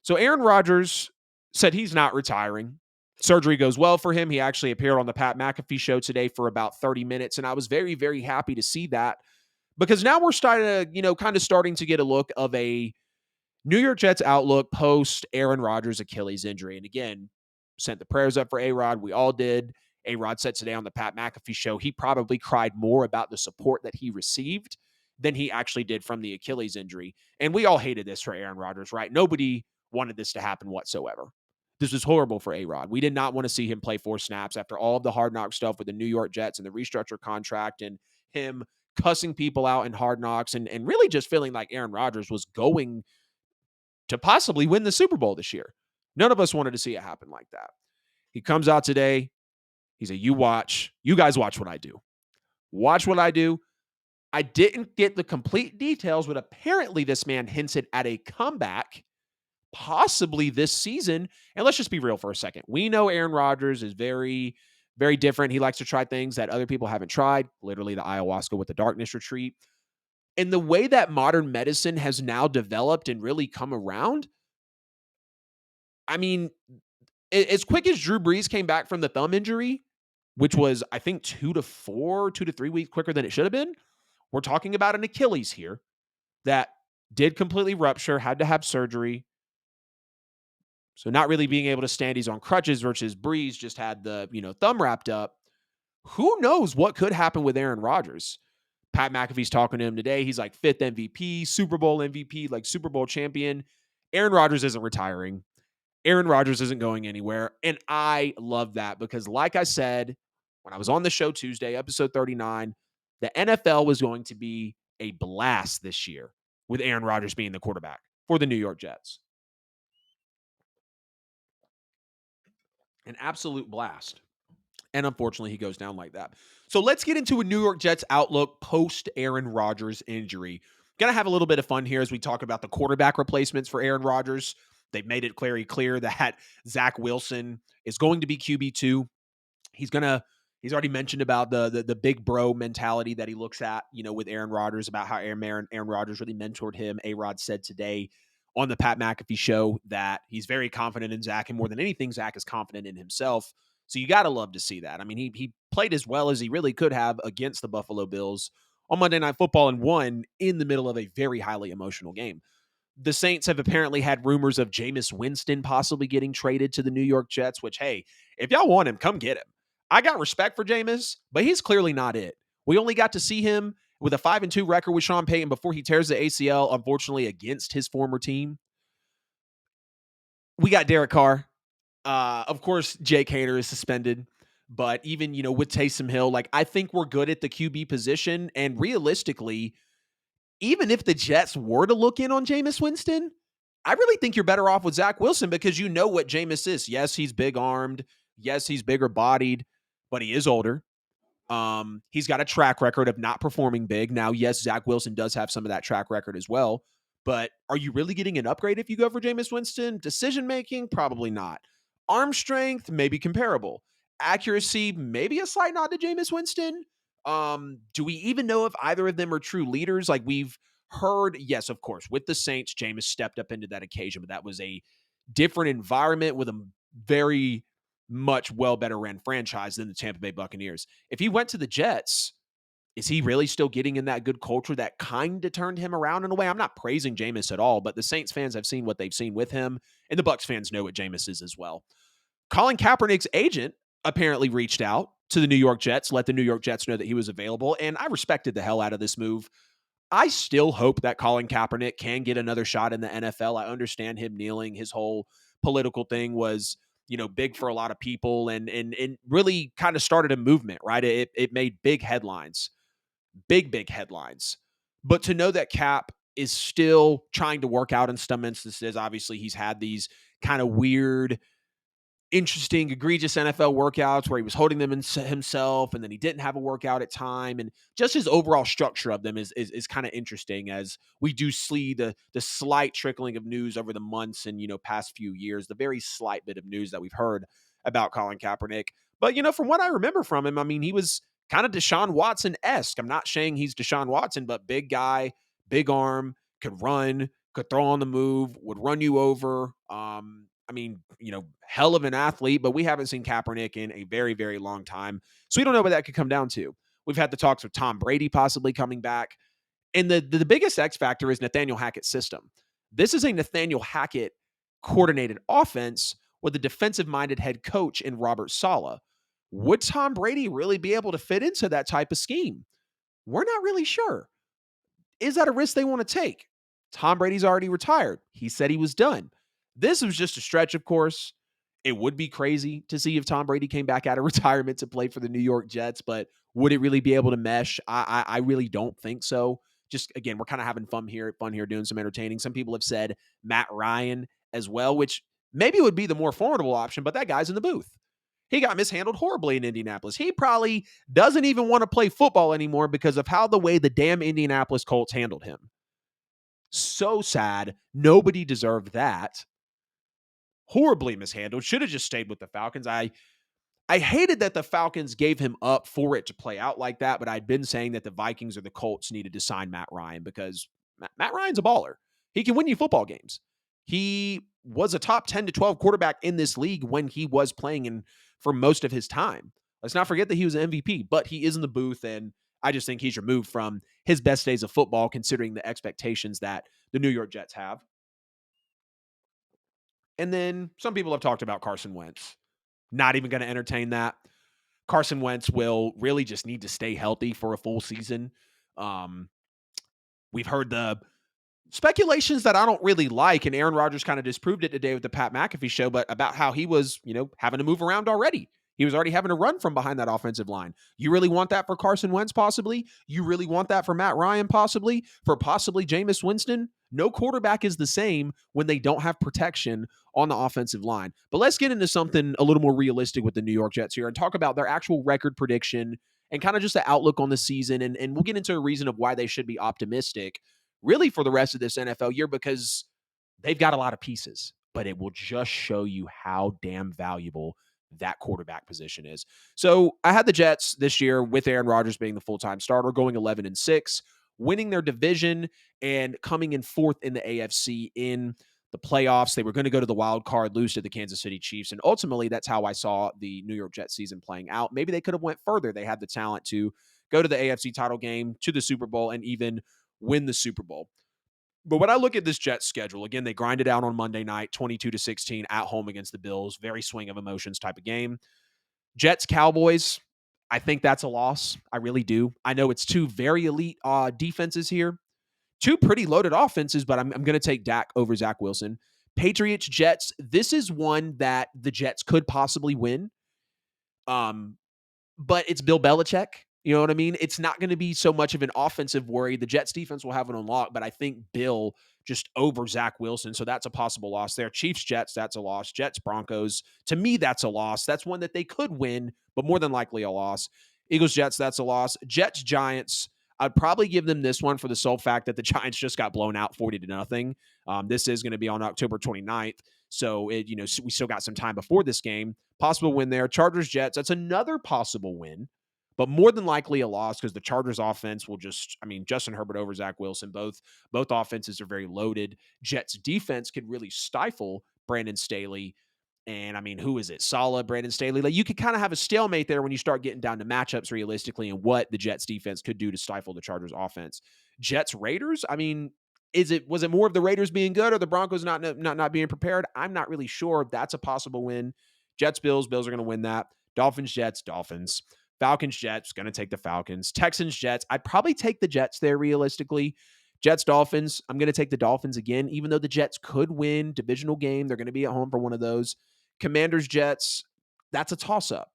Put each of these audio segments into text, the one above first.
So Aaron Rodgers said he's not retiring. Surgery goes well for him. He actually appeared on the Pat McAfee show today for about 30 minutes. And I was very, very happy to see that because now we're starting to, kind of starting to get a look of a New York Jets outlook post Aaron Rodgers' Achilles injury. And again, sent the prayers up for A-Rod. We all did. A-Rod said today on the Pat McAfee show, he probably cried more about the support that he received than he actually did from the Achilles injury. And we all hated this for Aaron Rodgers, right? Nobody wanted this to happen whatsoever. This was horrible for A-Rod. We did not want to see him play 4 snaps after all of the hard knock stuff with the New York Jets and the restructure contract and him cussing people out in hard knocks and really just feeling like Aaron Rodgers was going to possibly win the Super Bowl this year. None of us wanted to see it happen like that. He comes out today. He said, you guys watch what I do. Watch what I do. I didn't get the complete details, but apparently this man hinted at a comeback possibly this season. And let's just be real for a second. We know Aaron Rodgers is very, very different. He likes to try things that other people haven't tried, literally the ayahuasca with the darkness retreat. And the way that modern medicine has now developed and really come around, I mean, as quick as Drew Brees came back from the thumb injury, which was, I think, 2 to 3 weeks quicker than it should have been, we're talking about an Achilles here that did completely rupture, had to have surgery. So not really being able to stand. He's on crutches versus Brees just had the, thumb wrapped up. Who knows what could happen with Aaron Rodgers? Pat McAfee's talking to him today. He's like 5th MVP, Super Bowl MVP, like Super Bowl champion. Aaron Rodgers isn't retiring. Aaron Rodgers isn't going anywhere. And I love that because, like I said, when I was on the show Tuesday, episode 39, the NFL was going to be a blast this year with Aaron Rodgers being the quarterback for the New York Jets. An absolute blast. And unfortunately, he goes down like that. So let's get into a New York Jets outlook post Aaron Rodgers injury. Gonna have a little bit of fun here as we talk about the quarterback replacements for Aaron Rodgers. They've made it very clear that Zach Wilson is going to be QB2. He's already mentioned about the big bro mentality that he looks at, with Aaron Rodgers, about how Aaron Rodgers really mentored him. A-Rod said today on the Pat McAfee show that he's very confident in Zach, and more than anything, Zach is confident in himself. So you got to love to see that. I mean, he played as well as he really could have against the Buffalo Bills on Monday Night Football and won in the middle of a very highly emotional game. The Saints have apparently had rumors of Jameis Winston possibly getting traded to the New York Jets, which, hey, if y'all want him, come get him. I got respect for Jameis, but he's clearly not it. We only got to see him with a 5-2 record with Sean Payton before he tears the ACL, unfortunately, against his former team. We got Derek Carr. Of course, Jake Hader is suspended. But even, with Taysom Hill, I think we're good at the QB position. And realistically, even if the Jets were to look in on Jameis Winston, I really think you're better off with Zach Wilson because you know what Jameis is. Yes, he's big-armed. Yes, he's bigger-bodied, but he is older. He's got a track record of not performing big. Now, yes, Zach Wilson does have some of that track record as well, but are you really getting an upgrade if you go for Jameis Winston? Decision-making? Probably not. Arm strength? Maybe comparable. Accuracy? Maybe a slight nod to Jameis Winston. Do we even know if either of them are true leaders? Like we've heard, yes, of course, with the Saints, Jameis stepped up into that occasion, but that was a different environment with a very much well better ran franchise than the Tampa Bay Buccaneers. If he went to the Jets, is he really still getting in that good culture that kind of turned him around in a way? I'm not praising Jameis at all, but the Saints fans have seen what they've seen with him, and the Bucs fans know what Jameis is as well. Colin Kaepernick's agent apparently reached out to the New York Jets, let the New York Jets know that he was available, and I respected the hell out of this move. I still hope that Colin Kaepernick can get another shot in the NFL. I understand him kneeling. His whole political thing was, big for a lot of people and really kind of started a movement, right? It made big headlines, big headlines. But to know that Cap is still trying to work out in some instances, obviously he's had these kind of weird, interesting, egregious NFL workouts where he was holding them in himself and then he didn't have a workout at time. And just his overall structure of them is kind of interesting as we do see the slight trickling of news over the months and, past few years, the very slight bit of news that we've heard about Colin Kaepernick. But, from what I remember from him, I mean, he was kind of Deshaun Watson-esque. I'm not saying he's Deshaun Watson, but big guy, big arm, could run, could throw on the move, would run you over. Hell of an athlete, but we haven't seen Kaepernick in a very, very long time. So we don't know what that could come down to. We've had the talks of Tom Brady possibly coming back. And the biggest X factor is Nathaniel Hackett's system. This is a Nathaniel Hackett coordinated offense with a defensive minded head coach in Robert Saleh. Would Tom Brady really be able to fit into that type of scheme? We're not really sure. Is that a risk they want to take? Tom Brady's already retired. He said he was done. This was just a stretch, of course. It would be crazy to see if Tom Brady came back out of retirement to play for the New York Jets, but would it really be able to mesh? I really don't think so. Just again, we're kind of having fun here, doing some entertaining. Some people have said Matt Ryan as well, which maybe would be the more formidable option, but that guy's in the booth. He got mishandled horribly in Indianapolis. He probably doesn't even want to play football anymore because of how the way the damn Indianapolis Colts handled him. So sad. Nobody deserved that. Horribly mishandled. Should have just stayed with the Falcons. I hated that the Falcons gave him up for it to play out like that, but I'd been saying that the Vikings or the Colts needed to sign Matt Ryan because Matt Ryan's a baller. He can win you football games. He was a top 10 to 12 quarterback in this league when he was playing in for most of his time. Let's not forget that he was an MVP, but he is in the booth, and I just think he's removed from his best days of football considering the expectations that the New York Jets have. And then some people have talked about Carson Wentz. Not even going to entertain that. Carson Wentz will really just need to stay healthy for a full season. Um, we've heard the speculations that I don't really like, and Aaron Rodgers kind of disproved it today with the Pat McAfee show, but about how he was, having to move around already. He was already having to run from behind that offensive line. You really want that for Carson Wentz, possibly? You really want that for Matt Ryan, possibly? For possibly Jameis Winston? No quarterback is the same when they don't have protection on the offensive line. But let's get into something a little more realistic with the New York Jets here and talk about their actual record prediction and kind of just the outlook on the season. And we'll get into a reason of why they should be optimistic really for the rest of this NFL year because they've got a lot of pieces, but it will just show you how damn valuable that quarterback position is. So I had the Jets this year with Aaron Rodgers being the full-time starter, going 11-6, winning their division and coming in fourth in the AFC in the playoffs. They were going to go to the wild card, lose to the Kansas City Chiefs. And ultimately, that's how I saw the New York Jets season playing out. Maybe they could have went further. They had the talent to go to the AFC title game, to the Super Bowl, and even win the Super Bowl. But when I look at this Jets schedule, again, they grinded out on Monday night, 22-16 at home against the Bills. Very swing of emotions type of game. Jets, Cowboys, I think that's a loss. I really do. I know it's two very elite defenses here. Two pretty loaded offenses, but I'm going to take Dak over Zach Wilson. Patriots, Jets, this is one that the Jets could possibly win. But it's Bill Belichick. You know what I mean? It's not going to be so much of an offensive worry. The Jets defense will have it unlocked, but I think Bill just over Zach Wilson. So that's a possible loss there. Chiefs, Jets, that's a loss. Jets, Broncos, to me, that's a loss. That's one that they could win, but more than likely a loss. Eagles, Jets, that's a loss. Jets, Giants, I'd probably give them this one for the sole fact that the Giants just got blown out 40-0. This is going to be on October 29th. So we still got some time before this game. Possible win there. Chargers, Jets, that's another possible win, but more than likely a loss because the Chargers offense will Justin Herbert over Zach Wilson. Both offenses are very loaded. Jets defense could really stifle Brandon Staley. And who is it? Saleh, Brandon Staley. Like you could kind of have a stalemate there when you start getting down to matchups realistically and what the Jets defense could do to stifle the Chargers offense. Jets, Raiders. Was it more of the Raiders being good or the Broncos not being prepared? I'm not really sure. That's a possible win. Jets, Bills are going to win that. Dolphins, Jets, Dolphins. Falcons, Jets, going to take the Falcons. Texans, Jets. I'd probably take the Jets there realistically. Jets, Dolphins. I'm going to take the Dolphins again, even though the Jets could win divisional game. They're going to be at home for one of those. Commanders, Jets. That's a toss-up.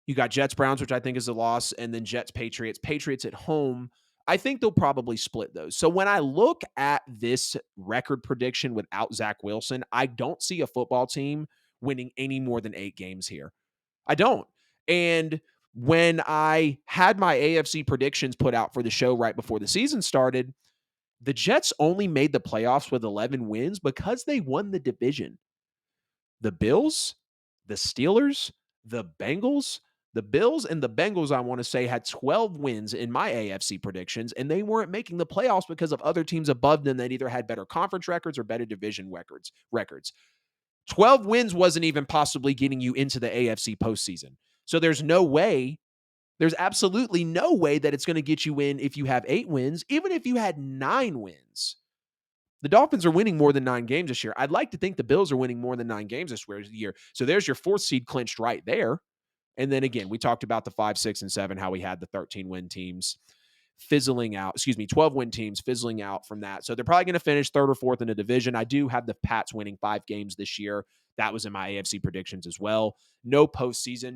You got Jets, Browns, which I think is a loss, and then Jets, Patriots. Patriots at home. I think they'll probably split those. So when I look at this record prediction without Zach Wilson, I don't see a football team winning any more than 8 games here. I don't. And when I had my AFC predictions put out for the show right before the season started, the Jets only made the playoffs with 11 wins because they won the division. The Bills, the Steelers, the Bengals, The Bills and the Bengals, I want to say, had 12 wins in my AFC predictions, and they weren't making the playoffs because of other teams above them that either had better conference records or better division records. 12 wins wasn't even possibly getting you into the AFC postseason. So there's absolutely no way that it's going to get you in if you have 8 wins, even if you had 9 wins. The Dolphins are winning more than 9 games this year. I'd like to think the Bills are winning more than 9 games this year. So there's your 4th seed clinched right there. And then again, we talked about the 5, 6, and 7, how we had the 13-win teams fizzling out, 12-win teams fizzling out from that. So they're probably going to finish 3rd or 4th in the division. I do have the Pats winning 5 games this year. That was in my AFC predictions as well. No postseason.